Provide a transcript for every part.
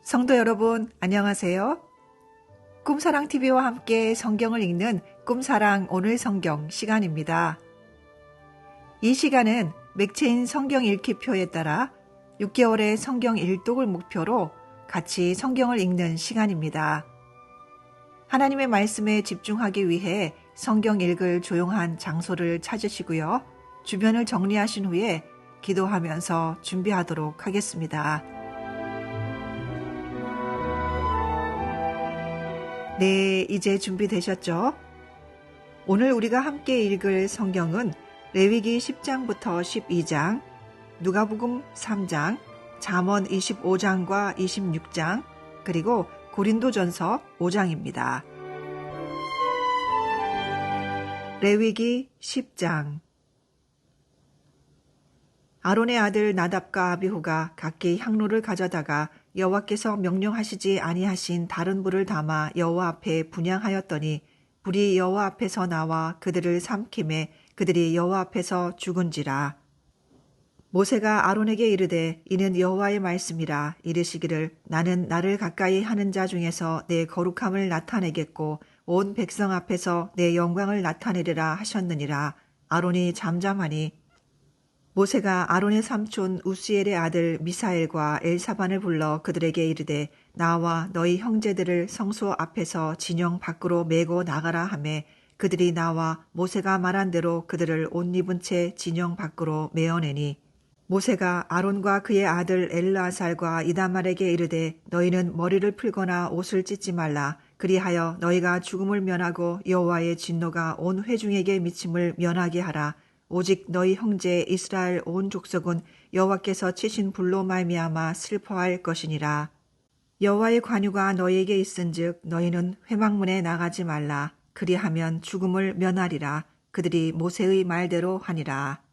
성도 여러분, 안녕하세요. 꿈사랑TV와 함께 성경을 읽는 꿈사랑 오늘 성경 시간입니다. 이 시간은 맥체인 성경 읽기표에 따라 6개월의 성경 일독을 목표로 같이 성경을 읽는 시간입니다. 하나님의 말씀에 집중하기 위해 성경 읽을 조용한 장소를 찾으시고요. 주변을 정리하신 후에 기도하면서 준비하도록 하겠습니다. 네, 이제 준비되셨죠? 오늘 우리가 함께 읽을 성경은 레위기 10장부터 12장, 누가복음 3장, 잠언 25장과 26장, 그리고 고린도전서 5장입니다. 레위기 10장. 아론의 아들 나답과 아비후가 각기 향로를 가져다가 여호와께서 명령하시지 아니하신 다른 불을 담아 여호와 앞에 분향하였더니 불이 여호와 앞에서 나와 그들을 삼키매 그들이 여호와 앞에서 죽은지라. 모세가 아론에게 이르되 이는 여호와의 말씀이라. 이르시기를 나는 나를 가까이 하는 자 중에서 내 거룩함을 나타내겠고 온 백성 앞에서 내 영광을 나타내리라 하셨느니라. 아론이 잠잠하니 모세가 아론의 삼촌 우스엘의 아들 미사엘과 엘사반을 불러 그들에게 이르되 나와 너희 형제들을 성소 앞에서 진영 밖으로 메고 나가라 하매 그들이 나와 모세가 말한 대로 그들을 옷 입은 채 진영 밖으로 메어내니 모세가 아론과 그의 아들 엘르아살과 이다말에게 이르되 너희는 머리를 풀거나 옷을 찢지 말라. 그리하여 너희가 죽음을 면하고 여호와의 진노가 온 회중에게 미침을 면하게 하라. 오직 너희 형제 이스라엘 온 족속은 여호와께서 치신 불로 말미암아 슬퍼할 것이니라. 여호와의 관유가 너희에게 있은즉 너희는 회막문에 나가지 말라. 그리하면 죽음을 면하리라. 그들이 모세의 말대로 하니라.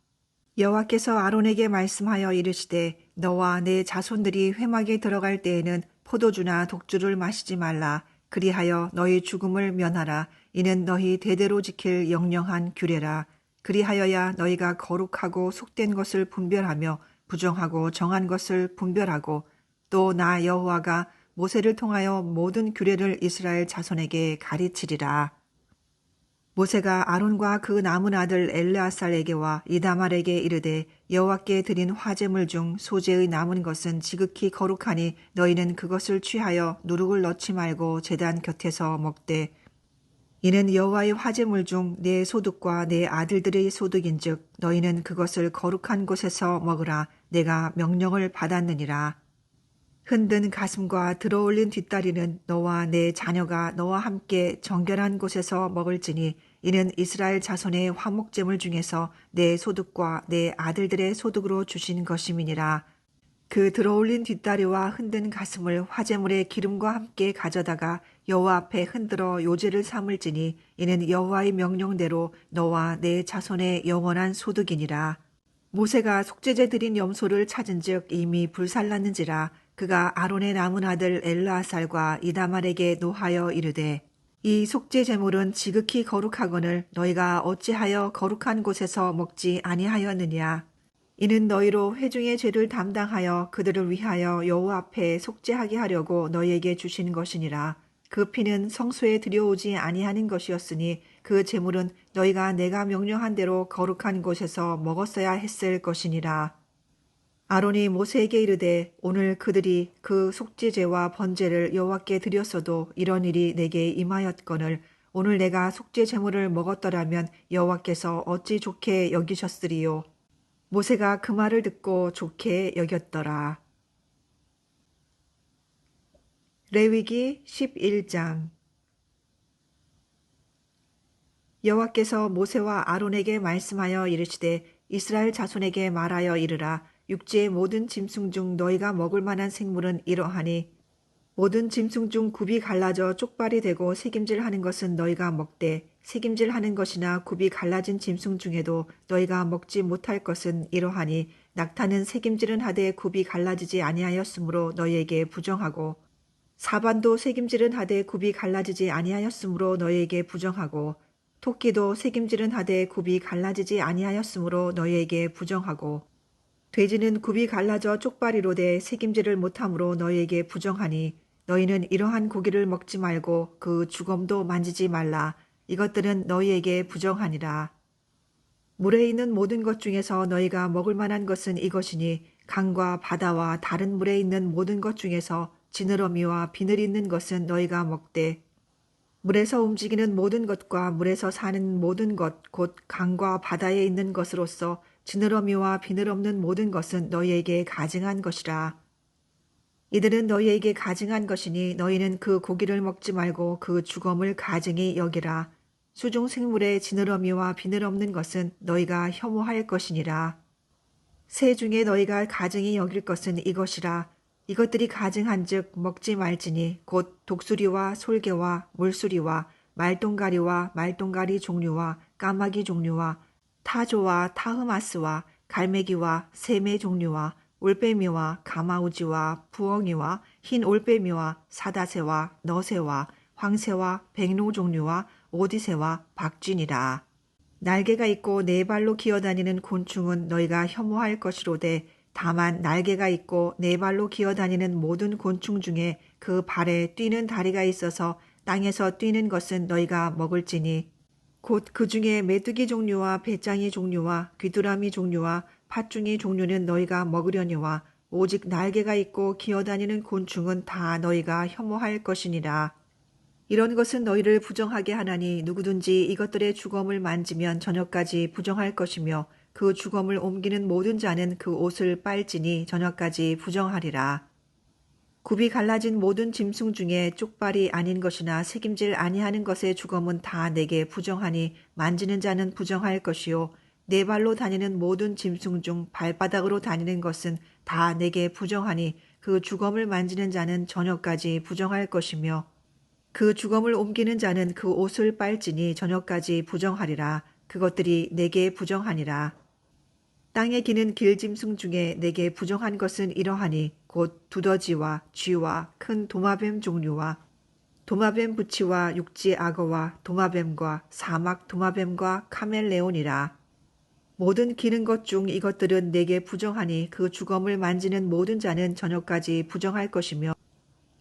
여호와께서 아론에게 말씀하여 이르시되 너와 내 자손들이 회막에 들어갈 때에는 포도주나 독주를 마시지 말라. 그리하여 너희 죽음을 면하라. 이는 너희 대대로 지킬 영영한 규례라. 그리하여야 너희가 거룩하고 속된 것을 분별하며 부정하고 정한 것을 분별하고 또 나 여호와가 모세를 통하여 모든 규례를 이스라엘 자손에게 가르치리라. 모세가 아론과 그 남은 아들 엘르아살에게와 이다말에게 이르되 여호와께 드린 화제물 중 소재의 남은 것은 지극히 거룩하니 너희는 그것을 취하여 누룩을 넣지 말고 제단 곁에서 먹되 이는 여호와의 화제물 중 내 소득과 내 아들들의 소득인즉 너희는 그것을 거룩한 곳에서 먹으라. 내가 명령을 받았느니라. 흔든 가슴과 들어올린 뒷다리는 너와 내 자녀가 너와 함께 정결한 곳에서 먹을지니 이는 이스라엘 자손의 화목제물 중에서 내 소득과 내 아들들의 소득으로 주신 것임이니라. 그 들어올린 뒷다리와 흔든 가슴을 화제물의 기름과 함께 가져다가 여호와 앞에 흔들어 요제를 삼을지니 이는 여호와의 명령대로 너와 내 자손의 영원한 소득이니라. 모세가 속죄제 드린 염소를 찾은즉 이미 불살랐는지라. 그가 아론의 남은 아들 엘르아살과 이다말에게 노하여 이르되 이 속죄 제물은 지극히 거룩하거늘 너희가 어찌하여 거룩한 곳에서 먹지 아니하였느냐. 이는 너희로 회중의 죄를 담당하여 그들을 위하여 여호와 앞에 속죄하게 하려고 너희에게 주신 것이니라. 그 피는 성소에 들여오지 아니하는 것이었으니 그 제물은 너희가 내가 명령한 대로 거룩한 곳에서 먹었어야 했을 것이니라. 아론이 모세에게 이르되 오늘 그들이 그 속죄제와 번제를 여호와께 드렸어도 이런 일이 내게 임하였거늘 오늘 내가 속죄 제물을 먹었더라면 여호와께서 어찌 좋게 여기셨으리요. 모세가 그 말을 듣고 좋게 여겼더라. 레위기 11장. 여호와께서 모세와 아론에게 말씀하여 이르시되 이스라엘 자손에게 말하여 이르라. 육지의 모든 짐승 중 너희가 먹을 만한 생물은 이러하니 모든 짐승 중 굽이 갈라져 쪽발이 되고 새김질하는 것은 너희가 먹되 새김질하는 것이나 굽이 갈라진 짐승 중에도 너희가 먹지 못할 것은 이러하니 낙타는 새김질은 하되 굽이 갈라지지 아니하였으므로 너희에게 부정하고 사반도 새김질은 하되 굽이 갈라지지 아니하였으므로 너희에게 부정하고 토끼도 새김질은 하되 굽이 갈라지지 아니하였으므로 너희에게 부정하고 돼지는 굽이 갈라져 쪽발이로 돼 책임지를 못함으로 너희에게 부정하니 너희는 이러한 고기를 먹지 말고 그 주검도 만지지 말라. 이것들은 너희에게 부정하니라. 물에 있는 모든 것 중에서 너희가 먹을 만한 것은 이것이니 강과 바다와 다른 물에 있는 모든 것 중에서 지느러미와 비늘 있는 것은 너희가 먹되 물에서 움직이는 모든 것과 물에서 사는 모든 것, 곧 강과 바다에 있는 것으로서 지느러미와 비늘 없는 모든 것은 너희에게 가증한 것이라. 이들은 너희에게 가증한 것이니 너희는 그 고기를 먹지 말고 그 주검을 가증히 여기라. 수중 생물의 지느러미와 비늘 없는 것은 너희가 혐오할 것이니라. 새 중에 너희가 가증히 여길 것은 이것이라. 이것들이 가증한즉 먹지 말지니 곧 독수리와 솔개와 물수리와 말똥가리와 말똥가리 종류와 까마귀 종류와 타조와 타흐마스와 갈매기와 새매 종류와 올빼미와 가마우지와 부엉이와 흰 올빼미와 사다새와 너새와 황새와 백로 종류와 오디새와 박쥐니라. 날개가 있고 네 발로 기어다니는 곤충은 너희가 혐오할 것이로되 다만 날개가 있고 네 발로 기어다니는 모든 곤충 중에 그 발에 뛰는 다리가 있어서 땅에서 뛰는 것은 너희가 먹을지니 곧 그 중에 메뚜기 종류와 배짱이 종류와 귀뚜라미 종류와 팥중이 종류는 너희가 먹으려니와 오직 날개가 있고 기어다니는 곤충은 다 너희가 혐오할 것이니라. 이런 것은 너희를 부정하게 하나니 누구든지 이것들의 주검을 만지면 저녁까지 부정할 것이며 그 주검을 옮기는 모든 자는 그 옷을 빨지니 저녁까지 부정하리라. 굽이 갈라진 모든 짐승 중에 쪽발이 아닌 것이나 책임질 아니하는 것의 주검은 다 내게 부정하니 만지는 자는 부정할 것이요 네 발로 다니는 모든 짐승 중 발바닥으로 다니는 것은 다 내게 부정하니 그 주검을 만지는 자는 저녁까지 부정할 것이며 그 주검을 옮기는 자는 그 옷을 빨지니 저녁까지 부정하리라. 그것들이 내게 부정하니라. 땅에 기는 길짐승 중에 내게 부정한 것은 이러하니 곧 두더지와 쥐와 큰 도마뱀 종류와 도마뱀 부치와 육지 악어와 도마뱀과 사막 도마뱀과 카멜레온이라. 모든 기는 것 중 이것들은 내게 부정하니 그 주검을 만지는 모든 자는 저녁까지 부정할 것이며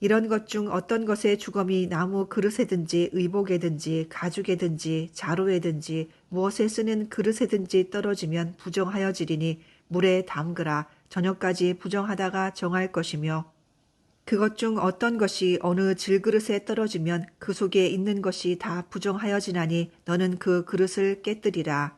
이런 것 중 어떤 것의 주검이 나무 그릇에든지 의복에든지 가죽에든지 자루에든지 무엇에 쓰는 그릇에든지 떨어지면 부정하여지리니 물에 담그라. 저녁까지 부정하다가 정할 것이며 그것 중 어떤 것이 어느 질그릇에 떨어지면 그 속에 있는 것이 다 부정하여지나니 너는 그 그릇을 깨뜨리라.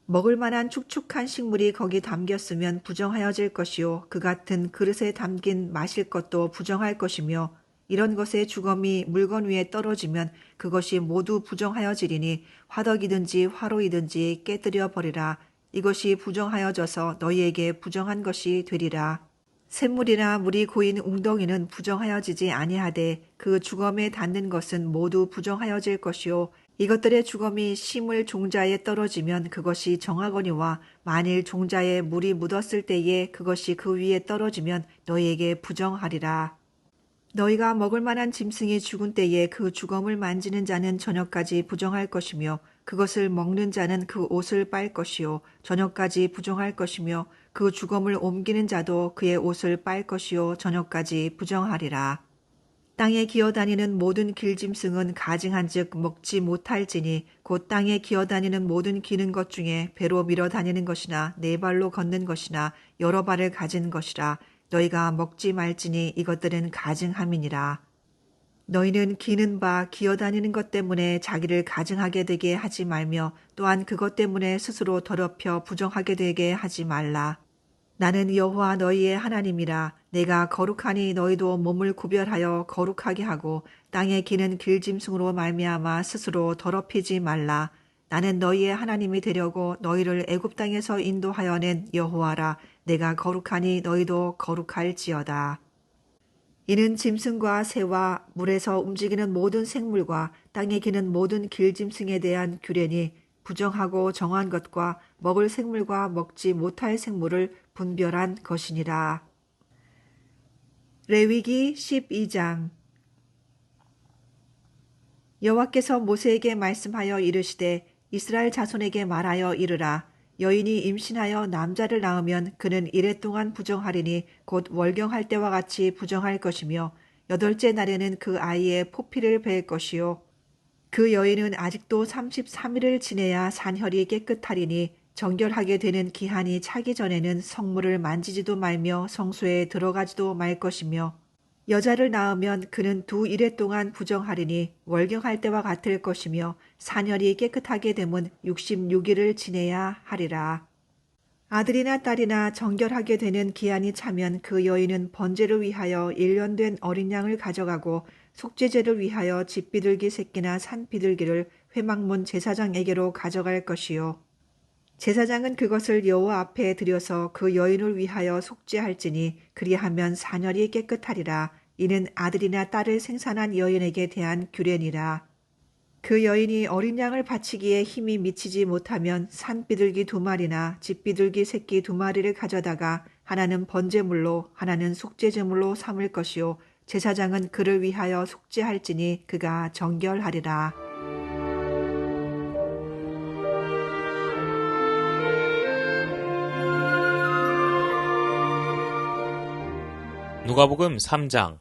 먹을 만한 축축한 식물이 거기 담겼으면 부정하여질 것이요 그 같은 그릇에 담긴 마실 것도 부정할 것이며 이런 것의 주검이 물건 위에 떨어지면 그것이 모두 부정하여지리니 화덕이든지 화로이든지 깨뜨려 버리라. 이것이 부정하여져서 너희에게 부정한 것이 되리라. 샘물이나 물이 고인 웅덩이는 부정하여지지 아니하되 그 주검에 닿는 것은 모두 부정하여질 것이요 이것들의 주검이 심을 종자에 떨어지면 그것이 정하거니와 만일 종자에 물이 묻었을 때에 그것이 그 위에 떨어지면 너희에게 부정하리라. 너희가 먹을 만한 짐승이 죽은 때에 그 주검을 만지는 자는 저녁까지 부정할 것이며 그것을 먹는 자는 그 옷을 빨 것이요 저녁까지 부정할 것이며 그 주검을 옮기는 자도 그의 옷을 빨 것이요 저녁까지 부정하리라. 땅에 기어다니는 모든 길짐승은 가증한즉 먹지 못할지니 곧 땅에 기어다니는 모든 기는 것 중에 배로 밀어 다니는 것이나 네 발로 걷는 것이나 여러 발을 가진 것이라. 너희가 먹지 말지니 이것들은 가증함이니라. 너희는 기는 바 기어다니는 것 때문에 자기를 가증하게 되게 하지 말며 또한 그것 때문에 스스로 더럽혀 부정하게 되게 하지 말라. 나는 여호와 너희의 하나님이라. 내가 거룩하니 너희도 몸을 구별하여 거룩하게 하고 땅에 기는 길짐승으로 말미암아 스스로 더럽히지 말라. 나는 너희의 하나님이 되려고 너희를 애굽 땅에서 인도하여 낸 여호와라. 내가 거룩하니 너희도 거룩할지어다. 이는 짐승과 새와 물에서 움직이는 모든 생물과 땅에 기는 모든 길짐승에 대한 규례니 부정하고 정한 것과 먹을 생물과 먹지 못할 생물을 분별한 것이니라. 레위기 12장. 여호와께서 모세에게 말씀하여 이르시되 이스라엘 자손에게 말하여 이르라. 여인이 임신하여 남자를 낳으면 그는 이래 동안 부정하리니 곧 월경할 때와 같이 부정할 것이며 8째 날에는 그 아이의 포피를 벨 것이요. 그 여인은 아직도 33일을 지내야 산혈이 깨끗하리니 정결하게 되는 기한이 차기 전에는 성물을 만지지도 말며 성소에 들어가지도 말 것이며 여자를 낳으면 그는 2일 동안 부정하리니 월경할 때와 같을 것이며 산혈이 깨끗하게 되면 66일을 지내야 하리라. 아들이나 딸이나 정결하게 되는 기한이 차면 그 여인은 번제를 위하여 1년 된 어린 양을 가져가고 속죄제를 위하여 집비둘기 새끼나 산비둘기를 회막문 제사장에게로 가져갈 것이요. 제사장은 그것을 여호와 앞에 들여서 그 여인을 위하여 속죄할지니 그리하면 산혈이 깨끗하리라. 이는 아들이나 딸을 생산한 여인에게 대한 규례니라. 그 여인이 어린 양을 바치기에 힘이 미치지 못하면 산비둘기 2마리나 집비둘기 새끼 2마리를 가져다가 하나는 번제물로 하나는 속죄제물로 삼을 것이요 제사장은 그를 위하여 속죄할지니 그가 정결하리라. 누가복음 3장.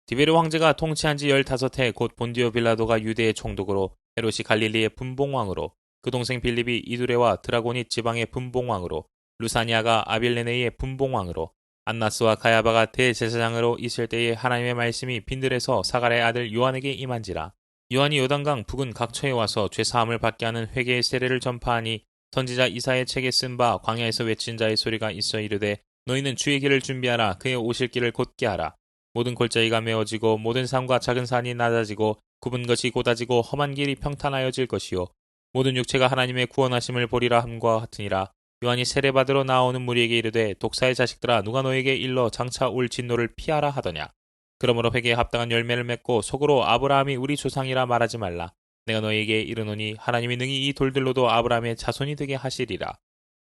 디베르 황제가 통치한 지 15해 곧 본디오 빌라도가 유대의 총독으로 헤롯이 갈릴리의 분봉왕으로 그 동생 빌립이 이두레와 드라고니 지방의 분봉왕으로 루사니아가 아빌레네의 분봉왕으로 안나스와 가야바가 대제사장으로 있을 때에 하나님의 말씀이 빈들에서 사갈의 아들 요한에게 임한지라. 요한이 요단강 북은 각처에 와서 죄사함을 받게 하는 회개의 세례를 전파하니 선지자 이사의 책에 쓴 바 광야에서 외친 자의 소리가 있어 이르되 너희는 주의 길을 준비하라. 그의 오실 길을 곧게 하라. 모든 골짜기가 메어지고 모든 산과 작은 산이 낮아지고 굽은 것이 곧아지고 험한 길이 평탄하여질 것이요 모든 육체가 하나님의 구원하심을 보리라 함과 같으니라. 요한이 세례받으러 나오는 무리에게 이르되 독사의 자식들아 누가 너에게 일러 장차 올 진노를 피하라 하더냐. 그러므로 회개에 합당한 열매를 맺고 속으로 아브라함이 우리 조상이라 말하지 말라. 내가 너에게 이르노니 하나님이 능히 이 돌들로도 아브라함의 자손이 되게 하시리라.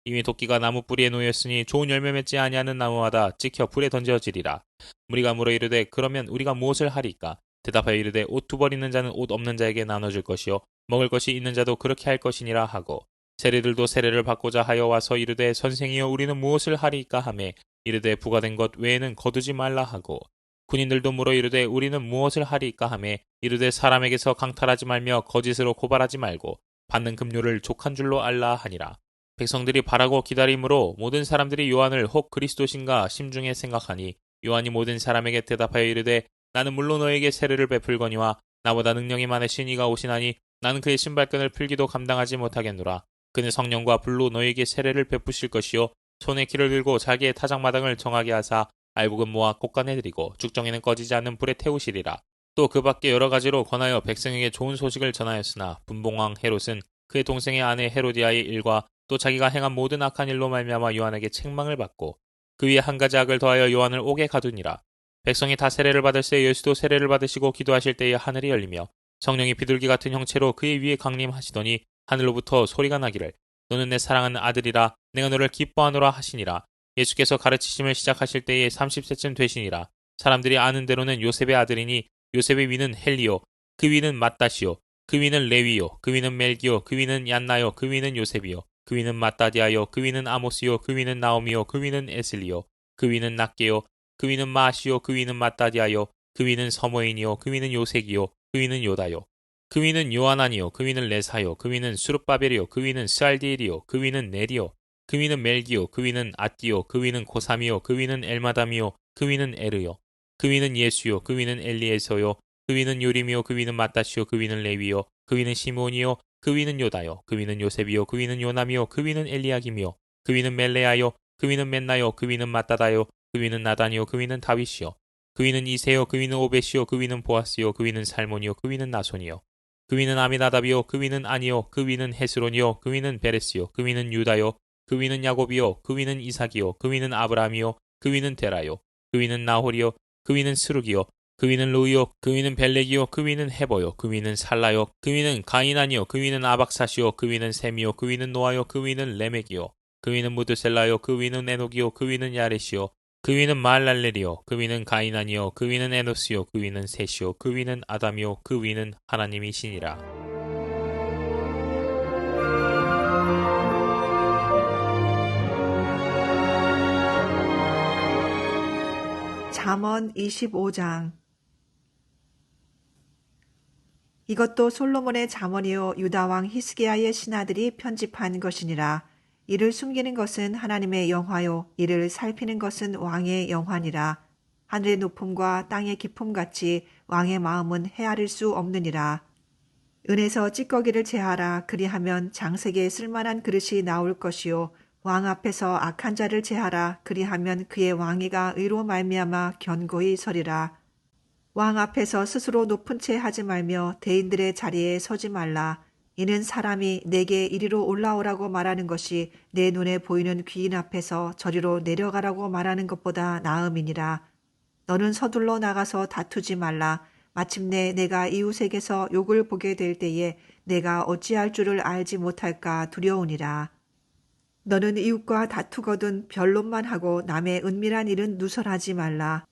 이미 도끼가 나무 뿌리에 놓였으니 좋은 열매 맺지 아니하는 나무마다 찍혀 불에 던져지리라. 무리가 물어 이르되 그러면 우리가 무엇을 하리까? 대답하여 이르되 옷 2벌 있는 자는 옷 없는 자에게 나눠줄 것이요 먹을 것이 있는 자도 그렇게 할 것이니라 하고 세리들도 세례를 받고자 하여 와서 이르되 선생이여 우리는 무엇을 하리까 하매 이르되 부과된 것 외에는 거두지 말라 하고 군인들도 물어 이르되 우리는 무엇을 하리까 하매 이르되 사람에게서 강탈하지 말며 거짓으로 고발하지 말고 받는 급료를 족한 줄로 알라 하니라. 백성들이 바라고 기다림으로 모든 사람들이 요한을 혹 그리스도신가 심중에 생각하니 요한이 모든 사람에게 대답하여 이르되 나는 물론 너에게 세례를 베풀거니와 나보다 능력이 많으신 이가 오시나니 나는 그의 신발끈을 풀기도 감당하지 못하겠노라. 그는 성령과 불로 너에게 세례를 베푸실 것이요 손에 키를 들고 자기의 타작마당을 정하게 하사 알곡은 모아 곶간에 들이고 죽정에는 꺼지지 않는 불에 태우시리라. 또 그 밖에 여러 가지로 권하여 백성에게 좋은 소식을 전하였으나 분봉왕 헤롯은 그의 동생의 아내 헤로디아의 일과 또 자기가 행한 모든 악한 일로 말미암아 요한에게 책망을 받고 그 위에 한 가지 악을 더하여 요한을 옥에 가두니라. 백성이 다 세례를 받을새 예수도 세례를 받으시고 기도하실 때에 하늘이 열리며 성령이 비둘기 같은 형체로 그의 위에 강림하시더니 하늘로부터 소리가 나기를 너는 내 사랑하는 아들이라 내가 너를 기뻐하노라 하시니라. 예수께서 가르치심을 시작하실 때에 30세쯤 되시니라. 사람들이 아는 대로는 요셉의 아들이니 요셉의 위는 헬리요 그 위는 맏다시요 그 위는 레위요 그 위는 멜기요 그 위는 얀나요 그 위는 요셉이요 그 위는 마따디아요 그 위는 아모스요 그 위는 나오미요 그 위는 에슬리요 그 위는 낫게요 그 위는 마시요 그 위는 마따디아요 그 위는 서모인이요 그 위는 요색이요 그 위는 요다요 그 위는 요하나니요 그 위는 레사요 그 위는 수룹바벨이요 그 위는 스알디엘이요 그 위는 네리요 그 위는 멜기요 그 위는 아띠요 그 위는 고삼이요 그 위는 엘마담이요 그 위는 에르요 그 위는 예수요 그 위는 엘리에서요 그 위는 요림이요 그 위는 마따시요 그 위는 레위요 그 위는 시몬이요 그 위는 요다요 그 위는 요셉이요 그 위는 요남이요 그 위는 엘리야김이요 그 위는 멜레아요 그 위는 멘나요 그 위는 마따다요 그 위는 나단이요 그 위는 다윗이요 그 위는 이세요 그 위는 오벳이요 그 위는 보아스요 그 위는 살몬이요 그 위는 나손이요 그 위는 아미나답이요 그 위는 아니요 그 위는 헤스론이요 그 위는 베레스요 그 위는 유다요 그 위는 야곱이요 그 위는 이삭이요 그 위는 아브라함이요 그 위는 데라요 그 위는 나홀이요 그 위는 스룩이요 그 위는 로이요 그 위는 벨렉이요 그 위는 헤버요 그 위는 살라요 그 위는 가이난이요 그 위는 아박사시요 그 위는 셈이요 그 위는 노아요 그 위는 레멕이요 그 위는 무드셀라요 그 위는 에녹이요 그 위는 야렛이요 그 위는 말랄렐이요 그 위는 가이난이요 그 위는 에노스요 그 위는 셋이요 그 위는 아담이요 그 위는 하나님이시니라. 잠언 25장. 이것도 솔로몬의 잠언이요 유다 왕 히스기야의 신하들이 편집한 것이니라. 이를 숨기는 것은 하나님의 영화요 이를 살피는 것은 왕의 영화니라. 하늘의 높음과 땅의 깊음 같이 왕의 마음은 헤아릴 수 없느니라. 은에서 찌꺼기를 제하라. 그리하면 장색에 쓸만한 그릇이 나올 것이요 왕 앞에서 악한 자를 제하라. 그리하면 그의 왕위가 의로 말미암아 견고히 서리라. 왕 앞에서 스스로 높은 채 하지 말며 대인들의 자리에 서지 말라. 이는 사람이 내게 이리로 올라오라고 말하는 것이 내 눈에 보이는 귀인 앞에서 저리로 내려가라고 말하는 것보다 나음이니라. 너는 서둘러 나가서 다투지 말라. 마침내 내가 이웃에게서 욕을 보게 될 때에 내가 어찌할 줄을 알지 못할까 두려우니라. 너는 이웃과 다투거든 변론만 하고 남의 은밀한 일은 누설하지 말라.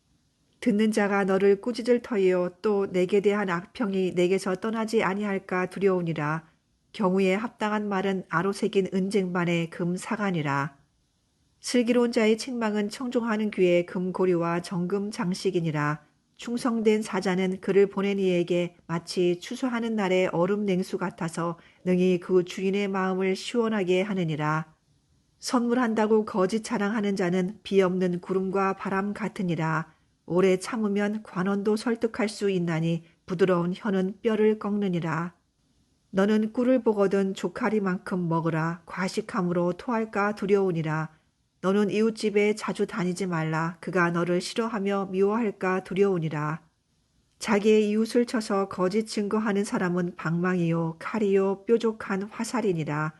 듣는 자가 너를 꾸짖을 터이요 또 내게 대한 악평이 내게서 떠나지 아니할까 두려우니라. 경우에 합당한 말은 아로 새긴 은쟁반의 금사관이라. 슬기로운 자의 책망은 청종하는 귀에 금고리와 정금 장식이니라. 충성된 사자는 그를 보낸 이에게 마치 추수하는 날의 얼음 냉수 같아서 능히 그 주인의 마음을 시원하게 하느니라. 선물한다고 거짓 자랑하는 자는 비 없는 구름과 바람 같으니라. 오래 참으면 관원도 설득할 수 있나니 부드러운 혀는 뼈를 꺾느니라. 너는 꿀을 보거든 조카리만큼 먹으라. 과식함으로 토할까 두려우니라. 너는 이웃집에 자주 다니지 말라. 그가 너를 싫어하며 미워할까 두려우니라. 자기의 이웃을 쳐서 거짓 증거하는 사람은 방망이요 칼이요 뾰족한 화살이니라.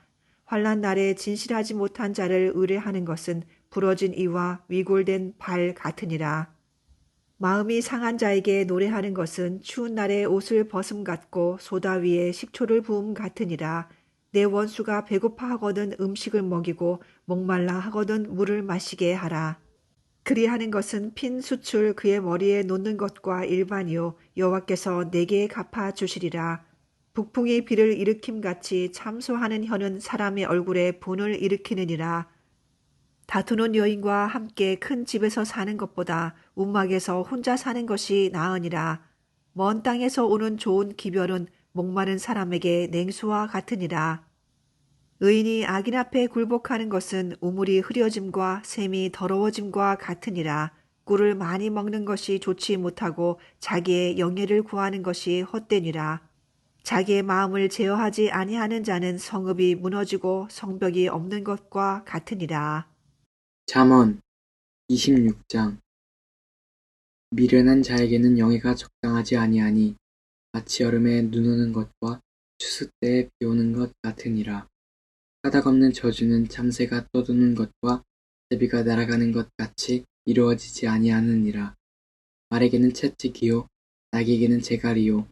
환난 날에 진실하지 못한 자를 의뢰하는 것은 부러진 이와 위골된 발 같으니라. 마음이 상한 자에게 노래하는 것은 추운 날에 옷을 벗음 같고 소다 위에 식초를 부음 같으니라. 내 원수가 배고파 하거든 음식을 먹이고 목말라 하거든 물을 마시게 하라. 그리하는 것은 핀 숯을 그의 머리에 놓는 것과 일반이요 여호와께서 내게 갚아 주시리라. 북풍이 비를 일으킴같이 참소하는 혀는 사람의 얼굴에 분을 일으키느니라. 다투는 여인과 함께 큰 집에서 사는 것보다 움막에서 혼자 사는 것이 나으니라. 먼 땅에서 오는 좋은 기별은 목마른 사람에게 냉수와 같으니라. 의인이 악인 앞에 굴복하는 것은 우물이 흐려짐과 샘이 더러워짐과 같으니라. 꿀을 많이 먹는 것이 좋지 못하고 자기의 영예를 구하는 것이 헛되니라. 자기의 마음을 제어하지 아니하는 자는 성읍이 무너지고 성벽이 없는 것과 같으니라. 잠언 26장. 미련한 자에게는 영예가 적당하지 아니하니 마치 여름에 눈 오는 것과 추수 때에 비 오는 것 같으니라. 까닭없는 저주는 참새가 떠도는 것과 제비가 날아가는 것 같이 이루어지지 아니하느니라. 말에게는 채찍이요 낙에게는 재갈이요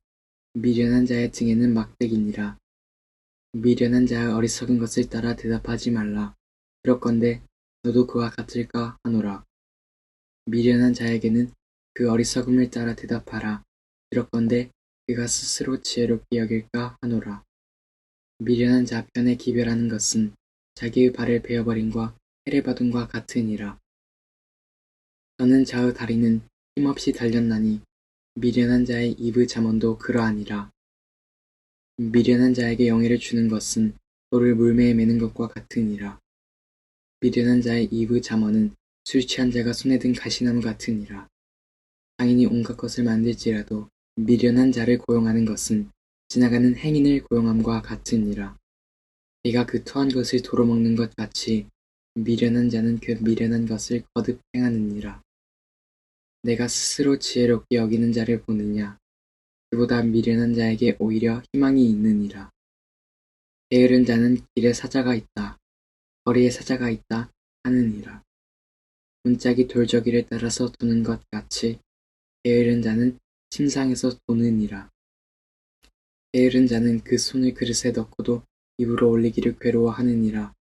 미련한 자의 등에는 막대기니라. 미련한 자의 어리석은 것을 따라 대답하지 말라. 그럴건대 너도 그와 같을까 하노라. 미련한 자에게는 그 어리석음을 따라 대답하라. 그럴건대 그가 스스로 지혜롭게 여길까 하노라. 미련한 자 편에 기별하는 것은 자기의 발을 베어버림과 해례받음과 같으니라. 저는 자의 다리는 힘없이 달렸나니 미련한 자의 입의 잠언도 그러하니라. 미련한 자에게 영예를 주는 것은 돌을 물매에 매는 것과 같으니라. 미련한 자의 입의 잠언은 술 취한 자가 손에 든 가시나무 같으니라. 장인이 온갖 것을 만들지라도 미련한 자를 고용하는 것은 지나가는 행인을 고용함과 같으니라. 개가 그 토한 것을 도로 먹는 것 같이 미련한 자는 그 미련한 것을 거듭 행하느니라. 내가 스스로 지혜롭게 여기는 자를 보느냐. 그보다 미련한 자에게 오히려 희망이 있느니라. 게으른 자는 길에 사자가 있다. 거리에 사자가 있다 하느니라. 문짝이 돌저기를 따라서 도는 것 같이 게으른 자는 침상에서 도느니라. 게으른 자는 그 손을 그릇에 넣고도 입으로 올리기를 괴로워하느니라.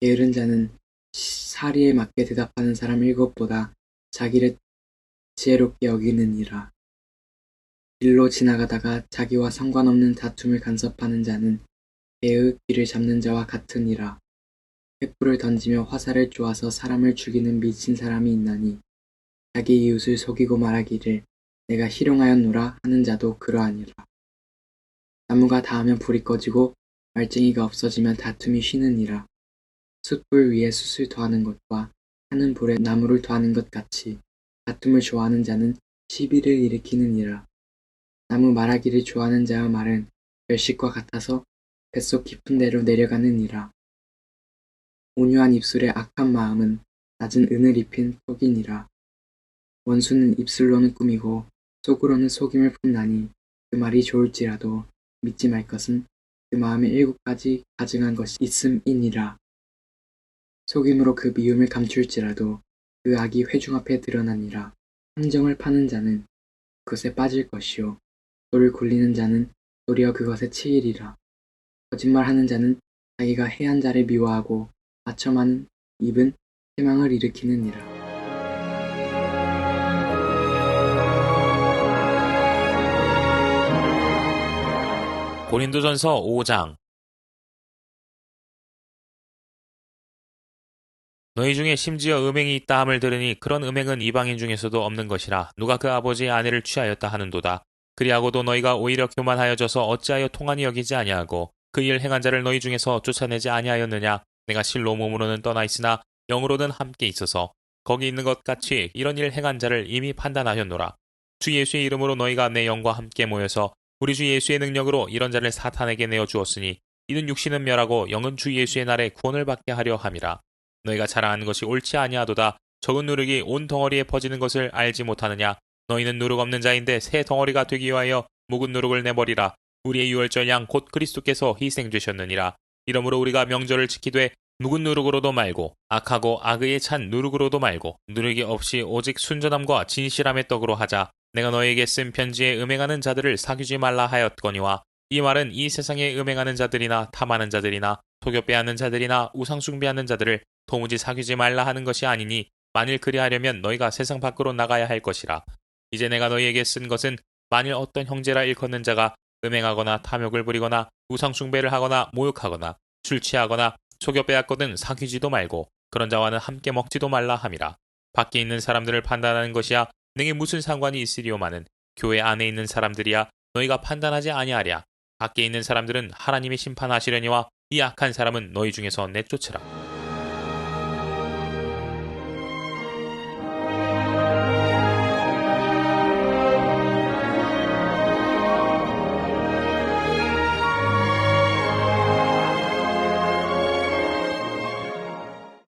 게으른 자는 사리에 맞게 대답하는 사람 7보다 자기를 지혜롭게 여기느니라. 길로 지나가다가 자기와 상관없는 다툼을 간섭하는 자는 개의 귀를 잡는 자와 같으니라. 횃불을 던지며 화살을 쪼아서 사람을 죽이는 미친 사람이 있나니 자기 이웃을 속이고 말하기를 내가 희롱하였노라 하는 자도 그러하니라. 나무가 닿으면 불이 꺼지고 말쟁이가 없어지면 다툼이 쉬느니라. 숯불 위에 숯을 더하는 것과 하는 불에 나무를 더하는 것 같이 다툼을 좋아하는 자는 시비를 일으키느니라. 나무 말하기를 좋아하는 자의 말은 별식과 같아서 뱃속 깊은 데로 내려가느니라. 온유한 입술의 악한 마음은 낮은 은을 입힌 턱이니라. 원수는 입술로는 꾸미고 속으로는 속임을 품나니 그 말이 좋을지라도 믿지 말 것은 그 마음에 7가지 가증한 것이 있음이니라. 속임으로 그 미움을 감출지라도 그 악이 회중 앞에 드러나니라. 함정을 파는 자는 그것에 빠질 것이요 돌을 굴리는 자는 도리어 그것에 치이리라. 거짓말하는 자는 자기가 해한 자를 미워하고 아첨하는 입은 희망을 일으키느니라. 고린도전서 5장. 너희 중에 심지어 음행이 있다 함을 들으니 그런 음행은 이방인 중에서도 없는 것이라. 누가 그 아버지의 아내를 취하였다 하는도다. 그리하고도 너희가 오히려 교만하여져서 어찌하여 통한이 여기지 아니하고 그 일 행한 자를 너희 중에서 쫓아내지 아니하였느냐. 내가 실로 몸으로는 떠나 있으나 영으로는 함께 있어서 거기 있는 것 같이 이런 일 행한 자를 이미 판단하였노라. 주 예수의 이름으로 너희가 내 영과 함께 모여서 우리 주 예수의 능력으로 이런 자를 사탄에게 내어 주었으니 이는 육신은 멸하고 영은 주 예수의 날에 구원을 받게 하려 함이라. 너희가 자랑하는 것이 옳지 아니하도다. 적은 누룩이 온 덩어리에 퍼지는 것을 알지 못하느냐. 너희는 누룩 없는 자인데 새 덩어리가 되기 위하여 묵은 누룩을 내버리라. 우리의 유월절 양 곧 그리스도께서 희생되셨느니라. 이러므로 우리가 명절을 지키되 묵은 누룩으로도 말고 악하고 악의에 찬 누룩으로도 말고 누룩이 없이 오직 순전함과 진실함의 떡으로 하자. 내가 너희에게 쓴 편지에 음행하는 자들을 사귀지 말라 하였거니와 이 말은 이 세상에 음행하는 자들이나 탐하는 자들이나 토교 빼앗는 자들이나 우상 숭배하는 자들을 도무지 사귀지 말라 하는 것이 아니니 만일 그리하려면 너희가 세상 밖으로 나가야 할 것이라. 이제 내가 너희에게 쓴 것은 만일 어떤 형제라 일컫는 자가 음행하거나 탐욕을 부리거나 우상 숭배를 하거나 모욕하거나 술 취하거나 속여 빼앗거든 사귀지도 말고 그런 자와는 함께 먹지도 말라 함이라. 밖에 있는 사람들을 판단하는 것이야 내게 무슨 상관이 있으리오마는 교회 안에 있는 사람들이야 너희가 판단하지 아니하랴. 밖에 있는 사람들은 하나님이 심판하시려니와 이 악한 사람은 너희 중에서 내쫓으라.